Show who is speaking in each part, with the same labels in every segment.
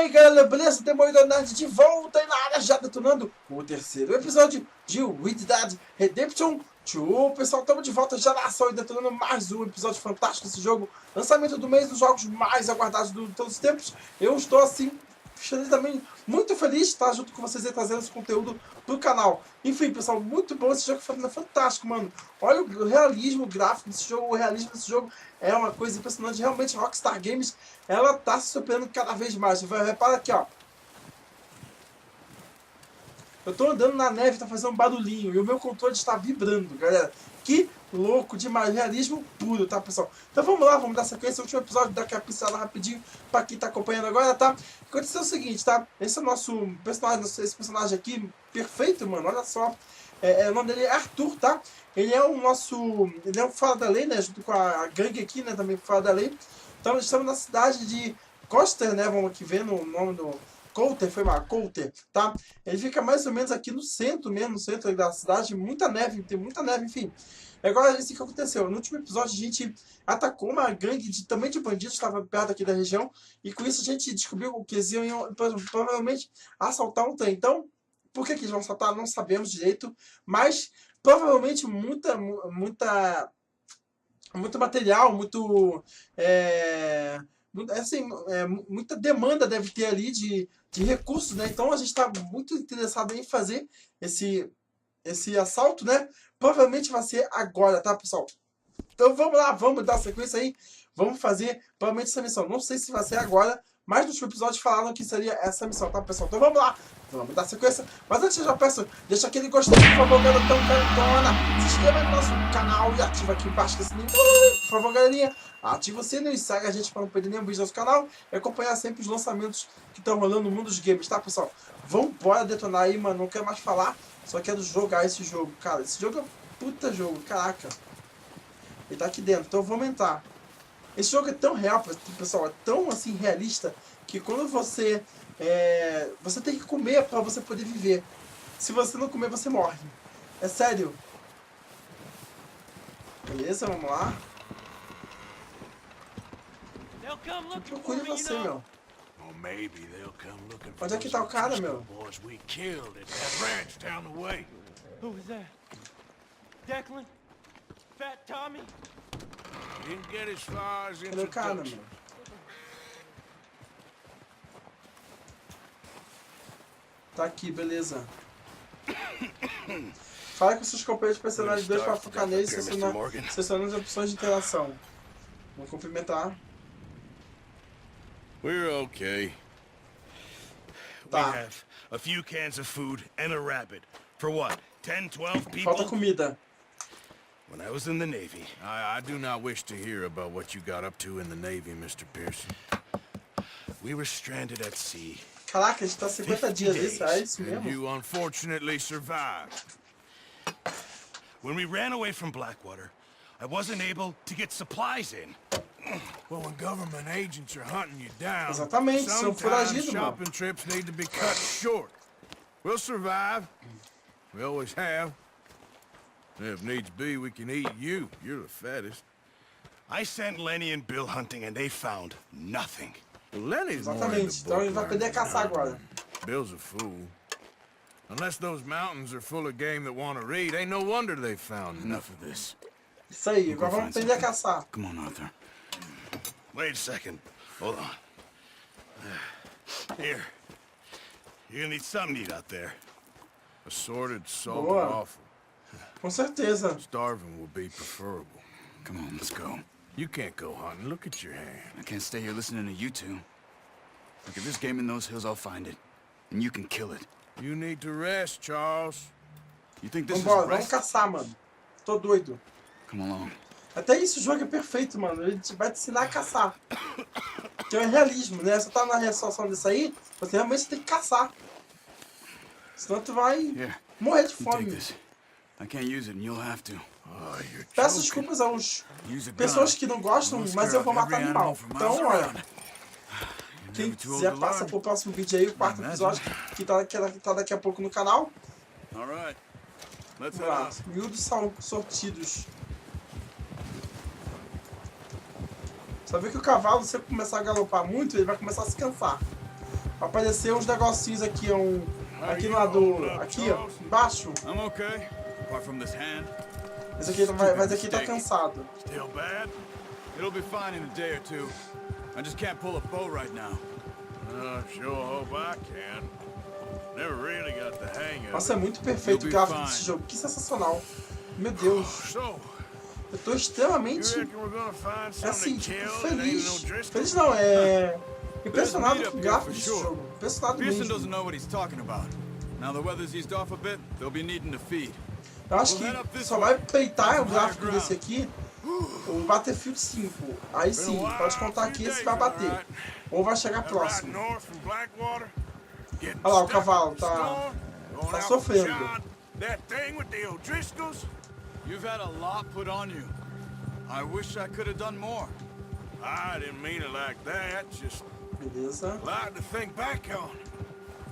Speaker 1: aí galera, beleza? Demolidor Nerd de volta aí na área, já detonando o terceiro episódio de Red Dead Redemption 2. Pessoal, estamos de volta já na ação e detonando mais um episódio fantástico desse jogo. Lançamento do mês, dos jogos mais aguardados de todos os tempos. Eu estou assim, também muito feliz de estar junto com vocês aí trazendo esse conteúdo pro canal. Enfim, pessoal, muito bom esse jogo, fantástico, mano. Olha o realismo gráfico desse jogo, o realismo desse jogo é uma coisa impressionante. Realmente, Rockstar Games, ela tá se superando cada vez mais. Repara aqui, ó. Eu tô andando na neve, tá fazendo um barulhinho e o meu controle está vibrando, galera. Que louco demais, realismo puro, tá, pessoal? Então vamos lá, vamos dar sequência. O último episódio, daqui a pincelada rapidinho pra quem tá acompanhando agora, tá? Aconteceu o seguinte, tá? Esse é o nosso personagem, esse personagem aqui, perfeito, mano, olha só. O nome dele é Arthur, tá? Ele é o nosso... Ele é um fora da lei, né? Junto com a gangue aqui, né? Também fora da lei. Então estamos na cidade de Rockstar, né? Vamos aqui ver no nome do... Coulter, foi lá, Coulter, tá? Ele fica mais ou menos aqui no centro mesmo, no centro da cidade, muita neve, tem muita neve, enfim. Agora, isso que aconteceu, no último episódio a gente atacou uma gangue também de bandidos, estava perto aqui da região, e com isso a gente descobriu que eles iam provavelmente assaltar um trem. Então, por que eles vão assaltar? Não sabemos direito, mas provavelmente muito material, assim, muita demanda deve ter ali de recursos, né? Então a gente está muito interessado em fazer esse assalto, né? Provavelmente vai ser agora, tá, pessoal? Então vamos lá, vamos dar sequência aí. Vamos fazer provavelmente essa missão. Não sei se vai ser agora, mas no último episódio falaram que seria essa missão, tá, pessoal? Então vamos lá, vamos dar sequência. Mas antes eu já peço, deixa aquele gostei, por favor, garotão, garotona. Se inscreva no nosso canal e ativa aqui embaixo esse sininho. Por favor, galerinha. Ativa o sino e segue a gente para não perder nenhum vídeo do nosso canal e acompanhar sempre os lançamentos que estão rolando no mundo dos games, tá, pessoal? Vambora detonar aí, mano. Não quero mais falar, só quero jogar esse jogo. Cara, esse jogo é um puta jogo, caraca. Ele tá aqui dentro, então vamos entrar. Esse jogo é tão real, pessoal, é tão assim realista que quando você tem que comer para você poder viver. Se você não comer, você morre. É sério. Beleza, vamos lá. Eu procure você, meu. Onde é que tá o cara, meu?
Speaker 2: Who was that? Declan? Fat Tommy?
Speaker 3: Didn't get as far as
Speaker 1: Cadê o cara, meu? Tá aqui, beleza. Fala com seus companheiros de personagem 2 para focar neles, selecionando as opções de interação. Vamos cumprimentar.
Speaker 3: We're okay.
Speaker 2: We have a few cans of food and a rabbit. For what? 10, 12 people?
Speaker 1: Falta comida.
Speaker 2: When I was in the Navy.
Speaker 3: I do not wish to hear about what you got up to in the Navy, Mr. Pearson.
Speaker 2: We were stranded at sea.
Speaker 1: Caraca, a gente tá 50 dias, é isso
Speaker 3: And
Speaker 1: mesmo?
Speaker 3: you unfortunately survived.
Speaker 2: When we ran away from Blackwater, I wasn't able to get supplies in.
Speaker 3: Well, when government agents are hunting you down,
Speaker 1: Exatamente, são
Speaker 3: sometimes
Speaker 1: foragidos, mano.
Speaker 3: shopping trips need to be cut short. We'll survive. We always have. If needs be, we can eat you. You're the fattest.
Speaker 2: I sent Lenny and Bill hunting and they found nothing.
Speaker 3: Well, Lenny's more
Speaker 1: Exatamente,
Speaker 3: into
Speaker 1: então ele vai
Speaker 3: book
Speaker 1: aprender a caçar
Speaker 3: learning.
Speaker 1: agora.
Speaker 3: Bill's a fool. Unless those mountains are full of game that want to read, ain't no wonder they found enough of this.
Speaker 1: Isso aí, agora vamos aprender a caçar.
Speaker 4: Come on, Arthur.
Speaker 2: Wait a second. Hold on. Here. You're gonna need something to eat out there.
Speaker 3: Assorted, salted
Speaker 1: Boa.
Speaker 3: offal.
Speaker 1: Com certeza.
Speaker 3: Starving will be preferable.
Speaker 4: Come on, let's go.
Speaker 3: You can't go hunting. Look at your hand.
Speaker 4: I can't stay here listening to you two. Look, if there's game in those hills, I'll find it. And you can kill it.
Speaker 3: You need to rest, Charles.
Speaker 4: You think this is
Speaker 1: Vambora, vamos
Speaker 4: rest?
Speaker 1: caçar, mano. Tô doido.
Speaker 4: Come along.
Speaker 1: Até isso, o jogo é perfeito, mano. Ele vai te ensinar a caçar. Que é o realismo, né? Você tá na resolução disso aí, você realmente tem que caçar. Senão tu vai
Speaker 4: Here,
Speaker 1: morrer de
Speaker 4: you take
Speaker 1: fome.
Speaker 4: this. I can't use it, and you'll have to.
Speaker 3: Oh, you're
Speaker 1: Peço
Speaker 3: joking.
Speaker 1: desculpas aos
Speaker 4: Use a gun.
Speaker 1: pessoas que não gostam, mas eu vou matar animal. Então, olha, quem quiser passa pro próximo vídeo aí, o quarto episódio, que tá daqui a pouco no canal.
Speaker 4: All right. Let's
Speaker 1: Vamos lá,
Speaker 4: head out.
Speaker 1: miúdos são sortidos. Só vê que o cavalo, se você começar a galopar muito, ele vai começar a se cansar. Apareceu uns negocinhos aqui, aqui no lado, aqui, ó, embaixo.
Speaker 4: I'm okay, apart from this hand.
Speaker 1: Esse aqui mas aqui tá cansado.
Speaker 2: Still bad?
Speaker 4: It'll be fine in a day or two. I just can't pull a bow right now.
Speaker 2: Sure hope I can. Never really got the hang of it.
Speaker 1: Nossa, é muito perfeito o gráfico desse jogo. Que sensacional. Meu Deus.
Speaker 2: So,
Speaker 1: Eu tô extremamente,
Speaker 2: you reckon we're gonna find something
Speaker 1: assim,
Speaker 2: to
Speaker 1: tipo,
Speaker 2: kill that ain't
Speaker 1: feliz.
Speaker 2: no Driscoll?
Speaker 1: Feliz não, impressionado com o gráfico desse jogo. Impressionado
Speaker 4: Pearson
Speaker 1: mesmo.
Speaker 4: doesn't know what he's talking about. Now the weather's eased off a bit, they'll be needing to feed.
Speaker 1: Eu acho que só vai peitar o gráfico desse aqui o Battlefield 5. Aí sim, pode contar aqui se vai bater. Ou vai chegar próximo. Olha lá, o cavalo tá sofrendo.
Speaker 2: That thing with the O'Driscolls?
Speaker 4: You've had a lot put on you. I wish I could have done more.
Speaker 2: I didn't mean it like that, just
Speaker 1: Beleza.
Speaker 2: like to think back on.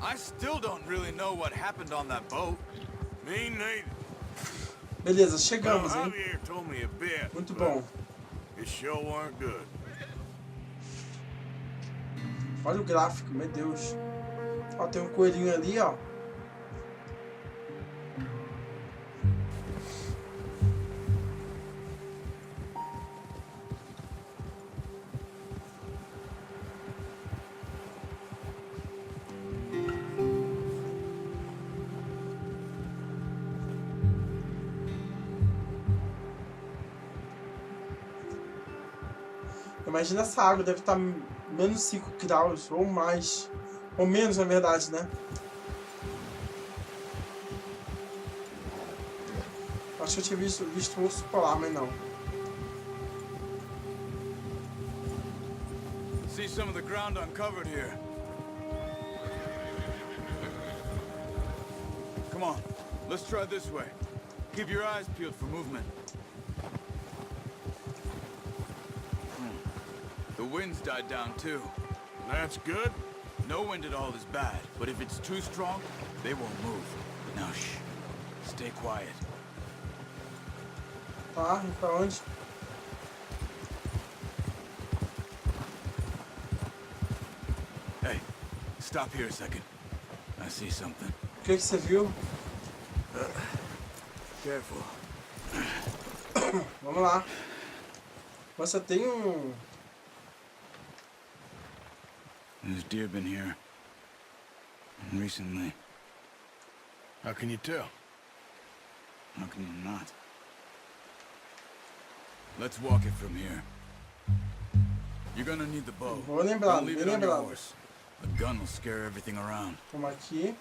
Speaker 4: I still don't really know what happened on that boat.
Speaker 2: Me neither.
Speaker 1: Beleza,
Speaker 2: Well,
Speaker 1: chegamos, hein?
Speaker 2: Javier told me a bit.
Speaker 1: Muito
Speaker 2: but
Speaker 1: bom.
Speaker 2: It sure weren't good.
Speaker 1: Olha o gráfico, meu Deus. Ó, tem um coelhinho ali, ó. Imagina essa água, deve estar menos 5 graus ou mais. Ou menos, na verdade, né? Acho que eu tinha visto um urso polar, mas não.
Speaker 4: See some of the ground uncovered here. Come on, let's try this way. Keep your eyes peeled for movement. The wind's died down too.
Speaker 2: That's good.
Speaker 4: No wind at all is bad, but if it's too strong, they won't move. Now shh. Stay quiet.
Speaker 1: Tá, e pra onde?
Speaker 4: Hey, stop here a second. I see something.
Speaker 1: O que você viu?
Speaker 4: Careful.
Speaker 1: Vamos lá. Você tem
Speaker 4: There's deer been here. Recently.
Speaker 2: How can you tell?
Speaker 4: How can you not? Let's walk it from here. You're gonna need the bow.
Speaker 1: Vou lembrar,
Speaker 4: Don't leave
Speaker 1: bem
Speaker 4: it on your
Speaker 1: lembrado.
Speaker 4: horse. The gun will scare everything around.
Speaker 1: Vamos aqui.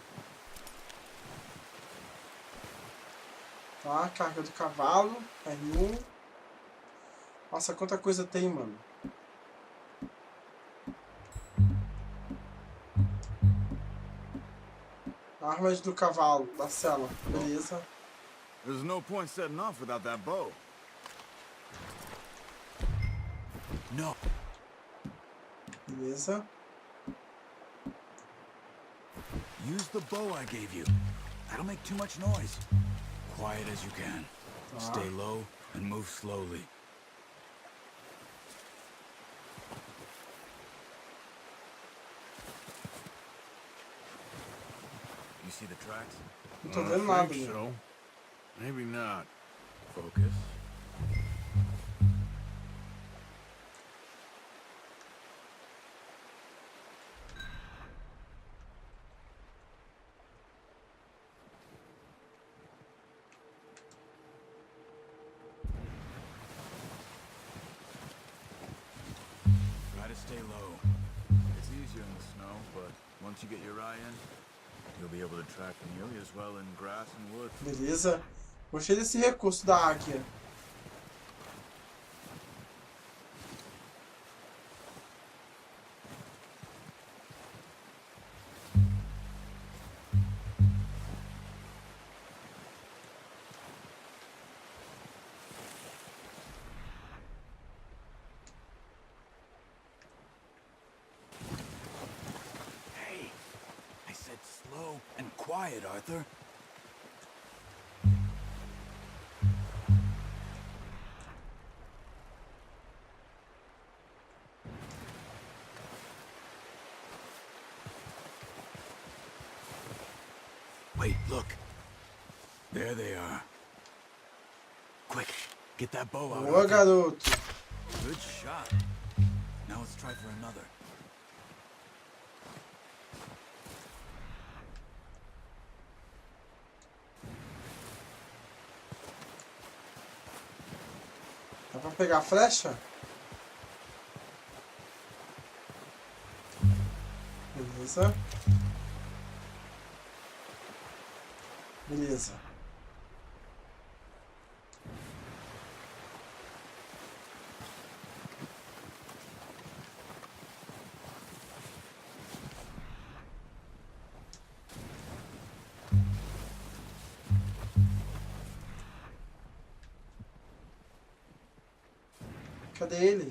Speaker 1: Tá, carga do cavalo. R1. Nossa, quanta coisa tem, mano. Armas do cavalo, da cela. Beleza.
Speaker 3: There's no point setting off without that bow.
Speaker 4: No.
Speaker 1: Beleza.
Speaker 4: Use the bow I gave you. That'll make too much noise. Quiet as you can. Stay low and move slowly. You see the tracks?
Speaker 1: Não tô
Speaker 3: I
Speaker 1: vendo nada,
Speaker 3: think
Speaker 1: né?
Speaker 3: so. Maybe not.
Speaker 4: Focus. Try to stay low. It's easier in the snow, but once you get your eye in, you'll be able to track nearly as well in grass and wood.
Speaker 1: Beleza. Gostei desse recurso da águia.
Speaker 4: Hey, I said slow and quiet, Arthur. Wait, look. There they are. Quick, get that bow out.
Speaker 1: Boa, garoto.
Speaker 4: Good shot. Now let's try for another.
Speaker 1: Dá pra pegar a flecha? Beleza. Beleza. Cadê ele?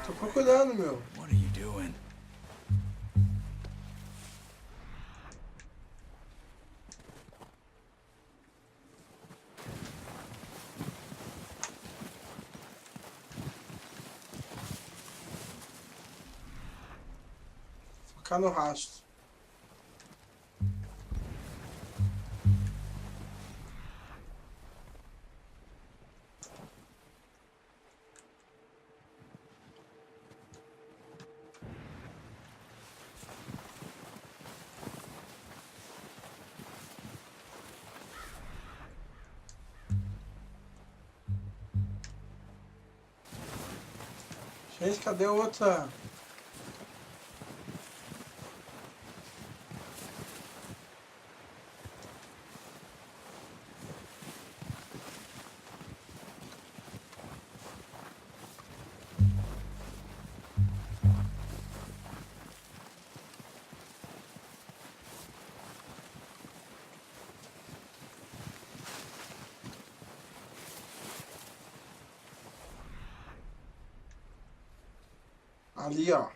Speaker 1: Tô procurando, meu.
Speaker 4: What are you doing?
Speaker 1: Focar no rastro. Gente, cadê a outra? Ali, ó.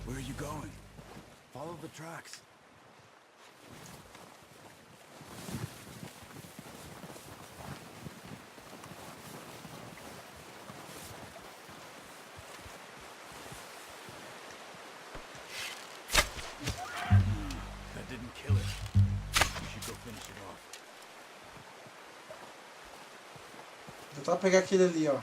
Speaker 4: Where are you going? Follow the tracks. That didn't kill it. We should go finish it off.
Speaker 1: Vou tentar pegar aquele ali, ó.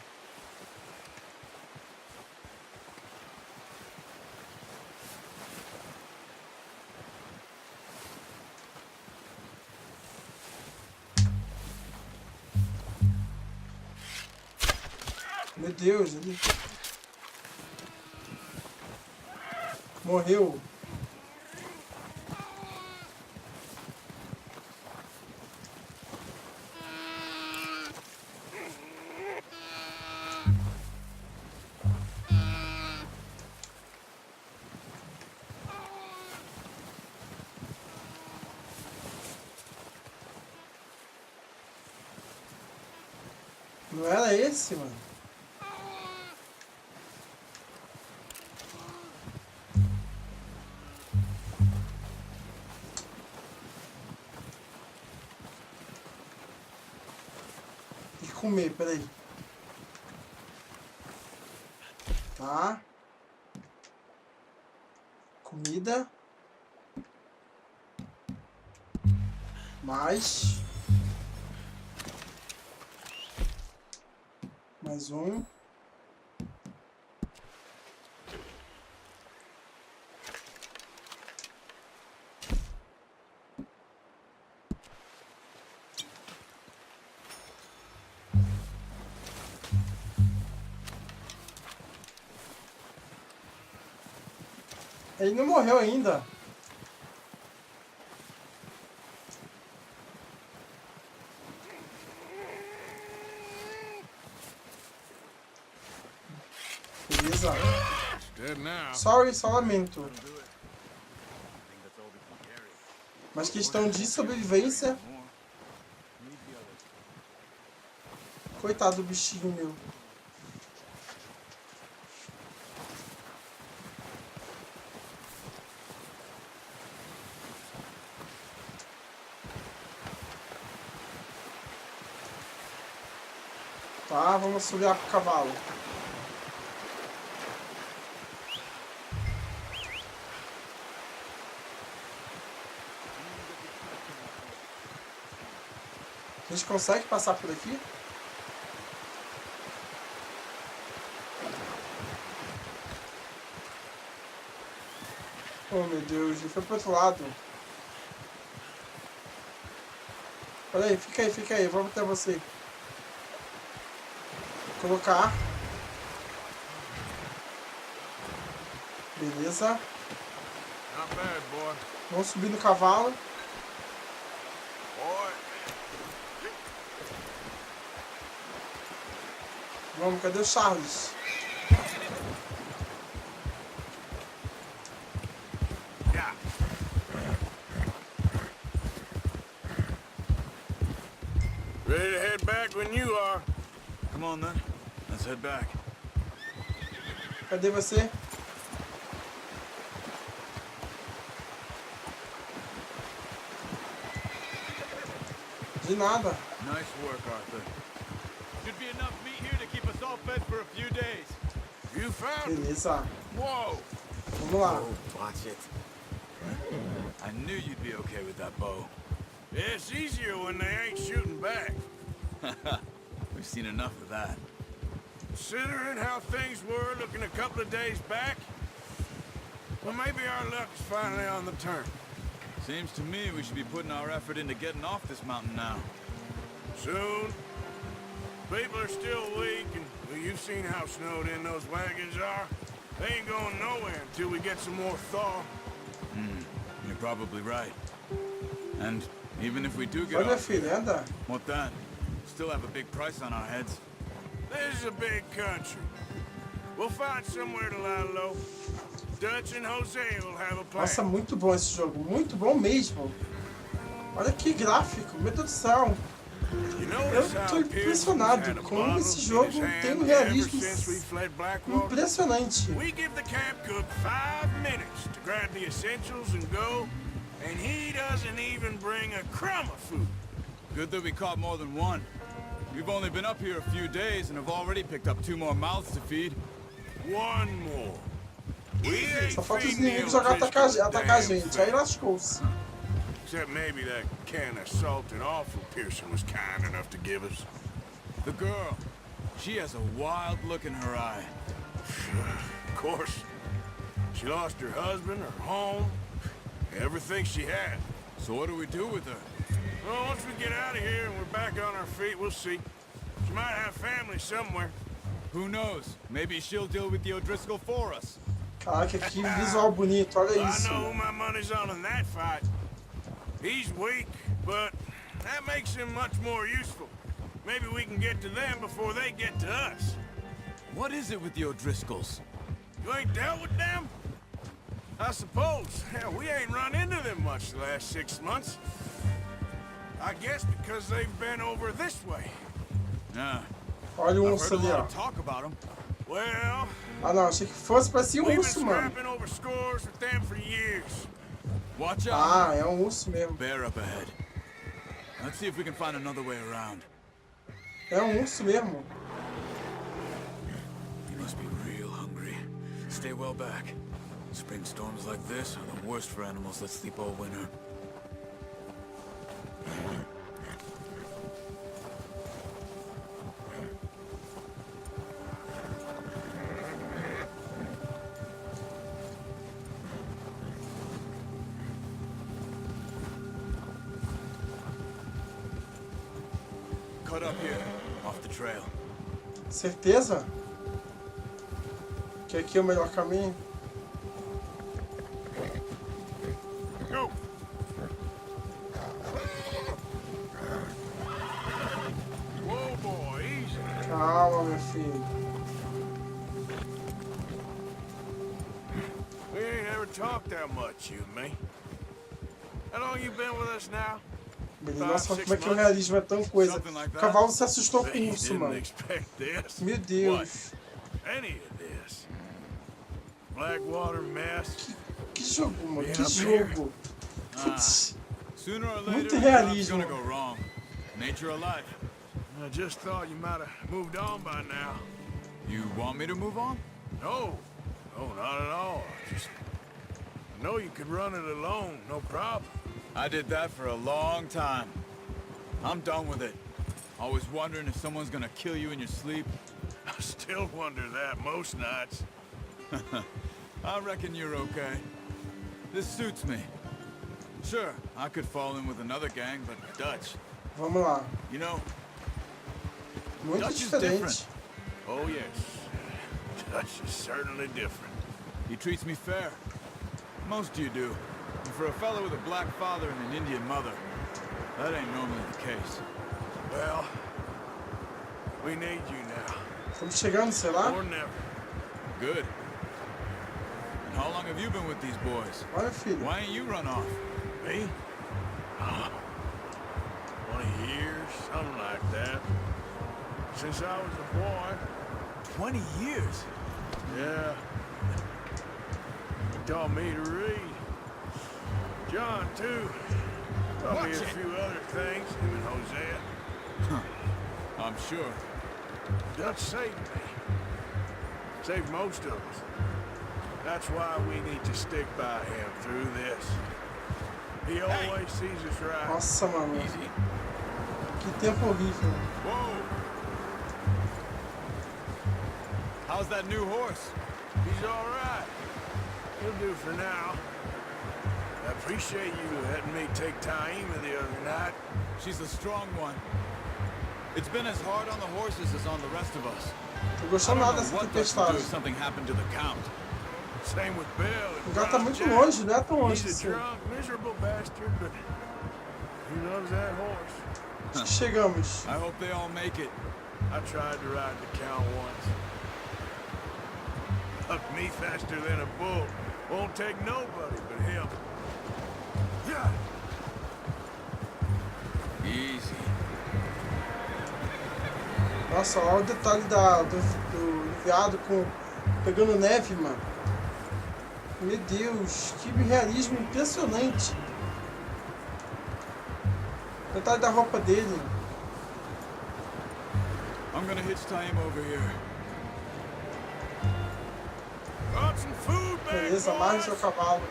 Speaker 1: Meu Deus, ele morreu. Não era esse, mano? Tem que comer, peraí. Tá. Comida. Mais um. Ele não morreu ainda. Beleza.
Speaker 3: Dead now.
Speaker 1: Sorry, só lamento.
Speaker 4: That'll do it. I think
Speaker 1: Mas questão de sobrevivência. Coitado do bichinho, meu. Tá, vamos subir pro cavalo. A gente consegue passar por aqui? Oh meu Deus, ele foi pro outro lado. Olha aí, fica aí, vamos até você. Colocar. Beleza.
Speaker 3: Not bad, boy.
Speaker 1: Vamos subir no cavalo.
Speaker 3: Boy.
Speaker 1: Vamos, cadê o Charles?
Speaker 3: Yeah. Ready to head back when you are.
Speaker 4: Come on then. Let's head back.
Speaker 1: Cadê você? De nada.
Speaker 4: Nice work, Arthur. Should be enough meat here to keep us all fed for a few days.
Speaker 3: You found him.
Speaker 1: Beleza.
Speaker 3: Whoa.
Speaker 1: Vamos lá.
Speaker 4: Watch it. I knew you'd be okay with that bow.
Speaker 3: Yeah, it's easier when they ain't shooting back.
Speaker 4: We've seen enough of that.
Speaker 3: Considering how things were looking a couple of days back, well, maybe our luck's finally on the turn.
Speaker 4: Seems to me we should be putting our effort into getting off this mountain now.
Speaker 3: Soon. People are still weak, and well, you've seen how snowed in those wagons are. They ain't going nowhere until we get some more thaw.
Speaker 4: You're probably right. And even if we do get
Speaker 1: Olha,
Speaker 4: off,
Speaker 1: filho, anda.
Speaker 4: what then? Still have a big price on our heads.
Speaker 3: This is a big country. We'll find somewhere to lie low. Dutch and Jose will have a plan.
Speaker 1: Nossa, muito bom esse jogo. Muito bom mesmo. Olha que gráfico, meu Deus do céu.
Speaker 3: You know
Speaker 1: Eu
Speaker 3: how
Speaker 1: tô impressionado como esse jogo tem um realismo impressionante.
Speaker 3: We give the camp cook 5 minutes to grab the essentials and go, and he doesn't even bring a crumb of food.
Speaker 4: Good that we caught more than one. We've only been up here a few days and have already picked up 2 more mouths to feed.
Speaker 3: One more. We ain't
Speaker 1: Só falta os
Speaker 3: feeding
Speaker 1: inimigos
Speaker 3: the
Speaker 1: jogar atacar a
Speaker 3: damn
Speaker 1: gente.
Speaker 3: thing.
Speaker 1: Aí lascou-se.
Speaker 3: Except maybe that can of salted offal Pearson was kind enough to give us.
Speaker 4: The girl, she has a wild look in her eye.
Speaker 3: Of course. She lost her husband, her home, everything she had.
Speaker 4: So what do we do with her?
Speaker 3: Well, once we get out of here and we're back on our feet, we'll see. She might have family somewhere.
Speaker 4: Who knows? Maybe she'll deal with the O'Driscoll for us.
Speaker 1: Caraca, que visual bonito, olha
Speaker 3: I
Speaker 1: isso.
Speaker 3: know who my money's on in that fight. He's weak, but that makes him much more useful. Maybe we can get to them before they get to us.
Speaker 4: What is it with the O'Driscolls?
Speaker 3: You ain't dealt with them? I suppose. Hell, we ain't run into them much the last 6 months. I guess because they've been over this way.
Speaker 4: Yeah.
Speaker 1: Olha o
Speaker 4: I've
Speaker 1: urso
Speaker 4: heard a
Speaker 1: ali,
Speaker 4: lot
Speaker 1: ó.
Speaker 4: of talk about them.
Speaker 3: Well,
Speaker 1: Ah não, achei que fosse parecia um
Speaker 3: we've been
Speaker 1: urso, mano.
Speaker 3: scrapping over scores with them for years.
Speaker 4: Watch out.
Speaker 1: Ah, é um urso mesmo.
Speaker 4: Bear up ahead. Let's see if we can find another way around.
Speaker 1: É um urso mesmo.
Speaker 4: You must be real hungry. Stay well back. Spring storms like this are the worst for animals that sleep all winter. Cut up here, off the trail.
Speaker 1: Certeza? Que aqui é o melhor caminho?
Speaker 3: Go! Whoa, boy, easy.
Speaker 1: Calma, meu filho.
Speaker 3: We ain't ever talked that much, you and me. How long you been with us now?
Speaker 1: Beleza, nossa, como é que o realismo é tão coisa. O cavalo se assustou com o urso, mano. Meu Deus. Que jogo, mano. Que jogo. Putz. Muito realismo.
Speaker 3: I just thought you might have moved on by now.
Speaker 4: You want me to move on?
Speaker 3: No. No, not at all. I know you could run it alone, no problem.
Speaker 4: I did that for a long time. I'm done with it. Always wondering if someone's gonna kill you in your sleep.
Speaker 3: I still wonder that most nights.
Speaker 4: I reckon you're okay. This suits me. Sure, I could fall in with another gang, but Dutch.
Speaker 1: Vamos lá.
Speaker 4: You know,
Speaker 1: Muito
Speaker 4: Dutch is
Speaker 1: diferente.
Speaker 4: different.
Speaker 3: Oh, yes. Dutch is certainly different.
Speaker 4: He treats me fair. Most of you do. And for a fellow with a black father and an Indian mother, that ain't normally the case.
Speaker 3: Well, we need you now.
Speaker 1: Estamos chegando, sei lá.
Speaker 3: Or never.
Speaker 4: Good. And how long have you been with these boys?
Speaker 1: Olha, filho.
Speaker 4: Why ain't you run off?
Speaker 3: Me? 20 years, something like that. Since I was a boy.
Speaker 4: 20 years?
Speaker 3: Yeah. He taught me to read. John, too. Taught me a few other things, him and Hosea.
Speaker 4: I'm sure.
Speaker 3: Dutch saved me. Saved most of us. That's why we need to stick by him through this. He always sees us right.
Speaker 1: Nossa, mano.
Speaker 4: Easy.
Speaker 1: Que tempo horrível.
Speaker 4: Whoa! How's that new horse?
Speaker 3: He's all right. He'll do for now. I appreciate you letting me take Taima the other night.
Speaker 4: She's a strong one. It's been as hard on the horses as on the rest of us.
Speaker 1: Tô
Speaker 4: I
Speaker 1: gostando
Speaker 4: don't
Speaker 1: nada
Speaker 4: know
Speaker 1: dessa
Speaker 4: what Dutch would do
Speaker 1: tempestade.
Speaker 4: if something happened to the Count.
Speaker 3: Same with Bill.
Speaker 1: O
Speaker 3: and
Speaker 1: lugar tá
Speaker 3: Ron
Speaker 1: muito
Speaker 3: Jack.
Speaker 1: longe, não é tão longe
Speaker 3: He's a
Speaker 1: assim.
Speaker 3: drunk, miserable bastard, but he loves that horse.
Speaker 1: Acho que chegamos.
Speaker 4: I hope they all make it.
Speaker 3: I tried to ride the Count once. Hucked me faster than a bull. Won't take nobody but him.
Speaker 4: Easy.
Speaker 1: Nossa, olha o detalhe do veado pegando neve, mano. Meu Deus, que realismo impressionante. O detalhe da roupa dele.
Speaker 4: I'm gonna hitch Taima over here.
Speaker 3: Got some food back,
Speaker 1: Beleza, amarre o seu
Speaker 3: boys.
Speaker 1: cavalo.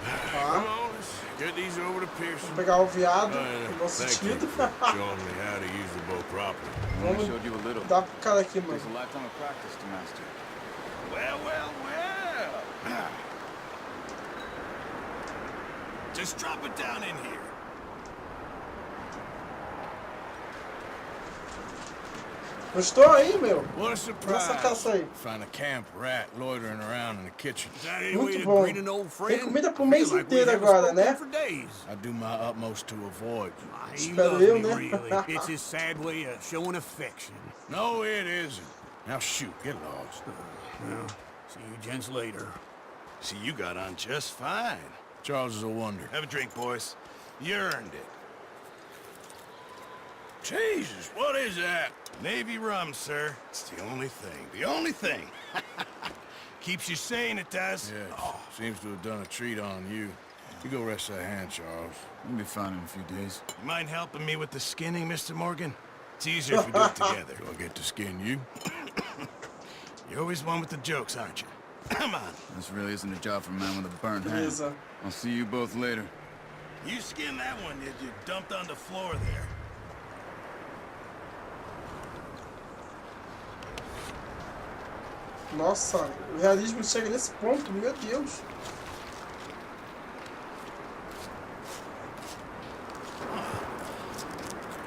Speaker 3: Come
Speaker 1: Tá.
Speaker 3: on, let's get these over to Pearson.
Speaker 1: Vou pegar o veado, no bom
Speaker 3: Thank
Speaker 1: sentido.
Speaker 3: you for showing me how to use the bow properly.
Speaker 4: I only showed you a little.
Speaker 1: Dá pro cara aqui, mano.
Speaker 4: Takes a lifetime of practice to master.
Speaker 3: Well, well, well. Just drop it down in here.
Speaker 1: Gostou aí, meu?
Speaker 3: What a
Speaker 1: Essa
Speaker 3: surprise.
Speaker 1: caça aí.
Speaker 3: Find a camp rat loitering around in the kitchen.
Speaker 1: Muito bom. Tem comida pro mês inteiro agora, né?
Speaker 3: I do my utmost to avoid.
Speaker 5: He
Speaker 1: Espero
Speaker 5: loves
Speaker 1: eu,
Speaker 5: me,
Speaker 1: né?
Speaker 5: really. It's his sad way of showing affection.
Speaker 3: No, it isn't. Now shoot, get lost.
Speaker 5: Well, see you gents later.
Speaker 3: See, you got on just fine. Charles is a wonder.
Speaker 2: Have a drink, boys. You earned it.
Speaker 3: Jesus, what is that?
Speaker 2: Navy rum, sir. It's the only thing. The only thing. Keeps you sane, it does.
Speaker 3: Yes, seems to have done a treat on you. You go rest that hand, Charles.
Speaker 4: You'll be fine in a few days.
Speaker 2: You mind helping me with the skinning, Mr. Morgan? It's easier if we do it together.
Speaker 3: Do I get to skin you?
Speaker 2: You're always one with the jokes, aren't you? Come on.
Speaker 4: This really isn't a job for a man with a burnt hand.
Speaker 1: Beleza.
Speaker 4: I'll see you both later.
Speaker 2: You skinned that one, did you? Dumped on the floor there.
Speaker 1: Nossa, o realismo chega nesse ponto, meu Deus.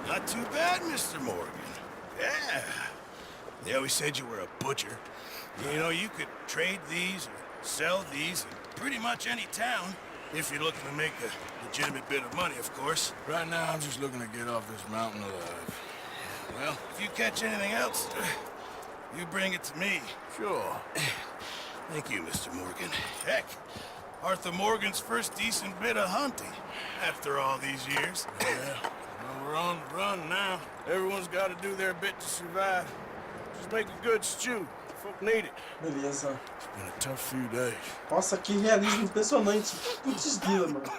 Speaker 2: Not too bad, Mr. Morgan. Yeah. They always said you were a butcher. You know, you could trade these or sell these in pretty much any town if you're looking to make a legitimate bit of money, of course.
Speaker 3: Right now, I'm just looking to get off this mountain alive.
Speaker 2: Well, if you catch anything else, you bring it to me.
Speaker 3: Sure.
Speaker 2: Thank you, Mr. Morgan. Heck, Arthur Morgan's first decent bit of hunting after all these years.
Speaker 3: Yeah, well, we're on the run now. Everyone's got to do their bit to survive. Just make a good stew. Folk need it.
Speaker 1: Beleza.
Speaker 3: It's been a tough few days.
Speaker 1: Nossa, que realismo impressionante. Putz grila, mano.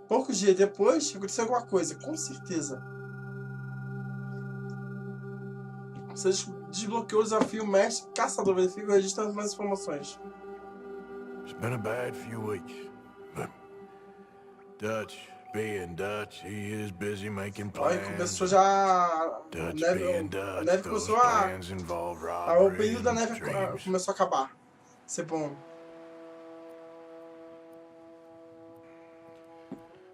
Speaker 1: Poucos dias depois, aconteceu alguma coisa, com certeza. Você desbloqueou o desafio Mestre Caçador. Verifica o registro das mais informações.
Speaker 3: It's been a bad few weeks, but Dutch, being Dutch, he is busy making
Speaker 1: Aí
Speaker 3: plans.
Speaker 1: começou já a
Speaker 3: Dutch
Speaker 1: neve,
Speaker 3: being
Speaker 1: a
Speaker 3: Dutch,
Speaker 1: neve
Speaker 3: those
Speaker 1: começou a...
Speaker 3: plans involve
Speaker 1: O
Speaker 3: robbery
Speaker 1: período da
Speaker 3: and
Speaker 1: neve
Speaker 3: dreams.
Speaker 1: começou a acabar. Ser bom.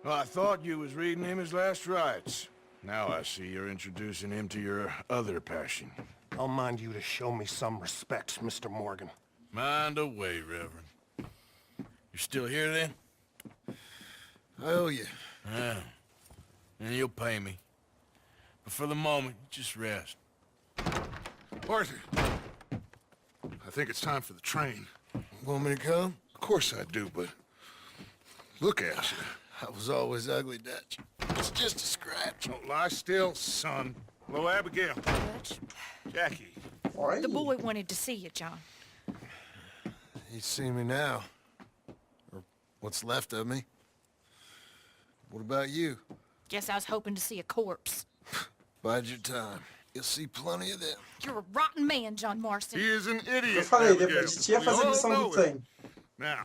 Speaker 3: Well, I thought you was reading him his last rites. Now I see you're introducing him to your other passion.
Speaker 6: I'll mind you to show me some respect, Mr. Morgan.
Speaker 3: Mind away, Reverend. You're still here then?
Speaker 2: I owe you.
Speaker 3: Yeah. And you'll pay me. But for the moment, just rest.
Speaker 7: Arthur, I think it's time for the train.
Speaker 2: Want me to come?
Speaker 7: Of course I do, but look at you.
Speaker 2: I was always ugly, Dutch. It's just a scratch.
Speaker 7: Don't lie still, son. Hello, Abigail. Jackie.
Speaker 1: Olha.
Speaker 8: The boy wanted to see you, John.
Speaker 2: You see me now. Or what's left of me. What about you?
Speaker 8: Guess I was hoping to see a corpse.
Speaker 2: Bide your time. You'll see plenty of them.
Speaker 8: You're a rotten man, John Marston.
Speaker 7: He is an
Speaker 1: Eu
Speaker 7: idiot,
Speaker 1: falei,
Speaker 7: Abigail.
Speaker 1: a gente ia
Speaker 7: We
Speaker 1: fazer a
Speaker 7: all
Speaker 1: missão
Speaker 7: know
Speaker 1: do
Speaker 7: it.
Speaker 1: trem.
Speaker 7: Now,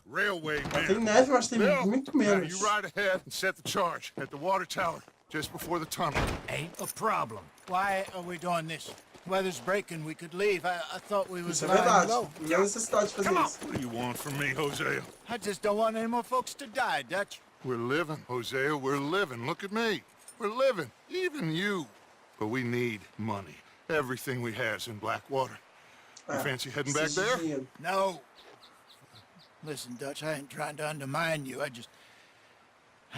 Speaker 7: railway
Speaker 1: Tem
Speaker 7: man.
Speaker 1: neve, mas tem
Speaker 7: Bill,
Speaker 1: muito
Speaker 7: now
Speaker 1: menos.
Speaker 7: you ride ahead and set the charge at the water tower just before the tunnel.
Speaker 5: Ain't a problem. Why are we doing this? Weather's breaking, we could leave. I thought we was
Speaker 1: Isso é
Speaker 5: lying
Speaker 1: verdade.
Speaker 5: low.
Speaker 1: Não há necessidade de fazer
Speaker 7: Come on.
Speaker 1: isso.
Speaker 7: What do you want from me, Hosea?
Speaker 5: I just don't want any more folks to die, Dutch.
Speaker 7: We're living, Hosea, we're living. Look at me. We're living. Even you. But we need money. Everything we has in Blackwater. You fancy heading back
Speaker 1: Precisa
Speaker 7: there?
Speaker 1: de dinheiro.
Speaker 5: No. Listen, Dutch, I ain't trying to undermine you. I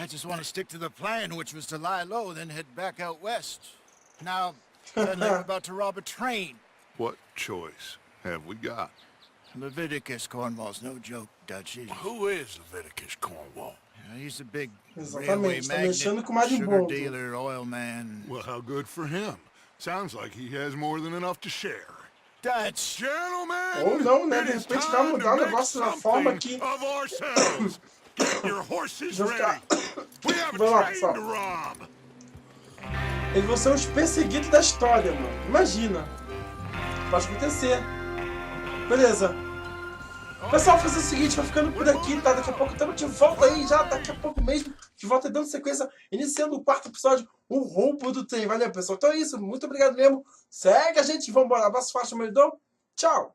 Speaker 5: just want to stick to the plan, which was to lie low, then head back out west. Now, suddenly we're about to rob a train.
Speaker 7: What choice have we got?
Speaker 5: Leviticus Cornwall's no joke, Dutch.
Speaker 3: Who is Leviticus Cornwall?
Speaker 5: He's a big
Speaker 1: Exatamente,
Speaker 5: railway
Speaker 1: tá
Speaker 5: magnate,
Speaker 1: mexendo com
Speaker 5: sugar
Speaker 1: marimbondo.
Speaker 5: dealer, oil man.
Speaker 7: Well, how good for him. Sounds like he has more than enough to share.
Speaker 5: Dutch!
Speaker 7: Gentlemen,
Speaker 1: Ou não, né?
Speaker 7: it
Speaker 1: De
Speaker 7: is
Speaker 1: repente vai
Speaker 7: time
Speaker 1: mudar
Speaker 7: to
Speaker 1: o
Speaker 7: make
Speaker 1: negócio de uma forma
Speaker 7: something
Speaker 1: que
Speaker 7: of ourselves. Get your horses
Speaker 1: já
Speaker 7: ready.
Speaker 1: ficar...
Speaker 7: We have a
Speaker 1: Vai lá,
Speaker 7: train
Speaker 1: pessoal.
Speaker 7: to rob.
Speaker 1: Eles vão ser os perseguidos da história, mano. Imagina. Pode acontecer. Beleza. Pessoal, vou fazer o seguinte, vai ficando por aqui, tá? Daqui a pouco estamos de volta aí, já daqui a pouco mesmo, de volta dando sequência, iniciando o quarto episódio, o roubo do trem. Valeu, pessoal. Então é isso, muito obrigado mesmo. Segue a gente, vamos embora. Abraço forte, meu irmão. Tchau.